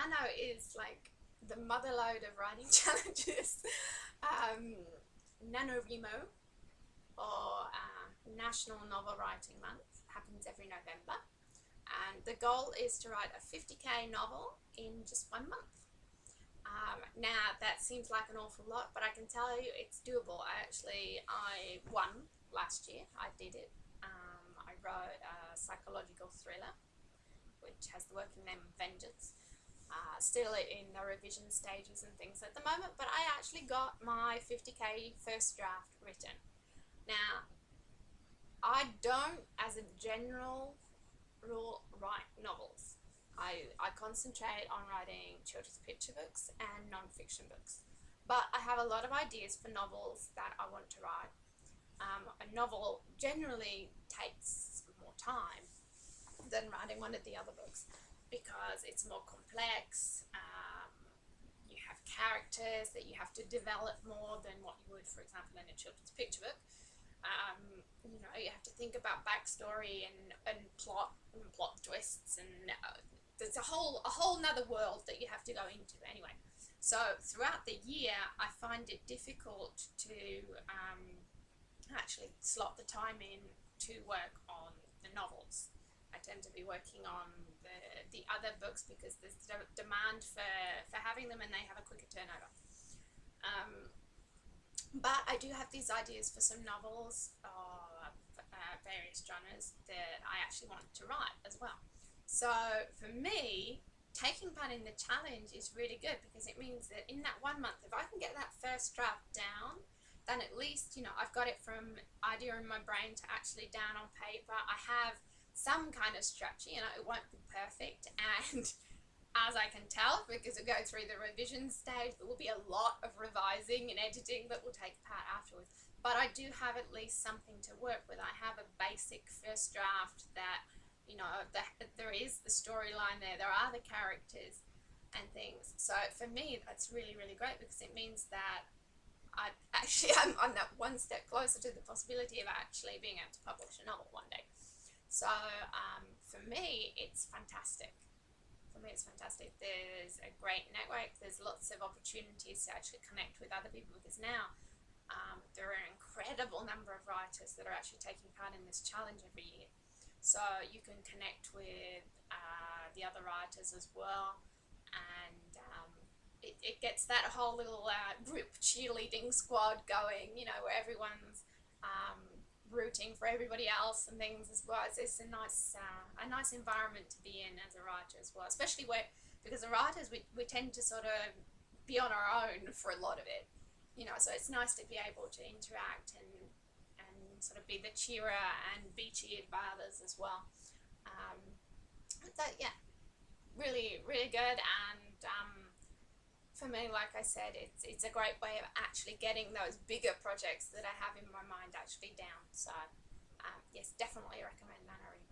Nano is like the motherlode of writing challenges. NaNoWriMo, or National Novel Writing Month, happens every November, and the goal is to write a 50k novel in just 1 month. Now that seems like an awful lot, but I can tell you it's doable. I won last year. I did it. I wrote a psychological thriller which has the working name of Vengeance. Still in the revision stages and things at the moment, but I actually got my 50k first draft written. Now, I don't, as a general rule, write novels. I concentrate on writing children's picture books and non-fiction books, but I have a lot of ideas for novels that I want to write. A novel generally takes more time than writing one of the other books because it's more complex. You have characters that you have to develop more than what you would, for example, in a children's picture book. You know, you have to think about backstory and plot twists, and there's a whole nother world that you have to go into anyway. So throughout the year, I find it difficult to actually slot the time in to work on the novels. I tend to be working on the other books because there's demand for having them and they have a quicker turnover. But I do have these ideas for some novels of various genres that I actually want to write as well. So for me, taking part in the challenge is really good because it means that in that 1 month, if I can get that first draft down, then at least, you know, I've got it from idea in my brain to actually down on paper. I have some kind of structure. You know, it won't be perfect, and as I can tell, because it goes through the revision stage, there will be a lot of revising and editing that will take part afterwards. But I do have at least something to work with. I have a basic first draft that, you know, there is the storyline there are the characters and things. So for me, that's really, really great because it means that I'm on that one step closer to the possibility of actually being able to publish a novel one day. So for me, it's fantastic. There's a great network. There's lots of opportunities to actually connect with other people because now there are an incredible number of writers that are actually taking part in this challenge every year. So you can connect with the other writers as well, and it gets that whole little group cheerleading squad going, you know, where everyone's rooting for everybody else and things as well. It's a nice environment to be in as a writer as well, especially because the writers, we tend to sort of be on our own for a lot of it, you know, so it's nice to be able to interact and sort of be the cheerer and be cheered by others as well. So yeah, really, really good. And for me, like I said, it's a great way of actually getting those bigger projects that I have in my mind actually down. So yes, definitely recommend NaNoWriMo.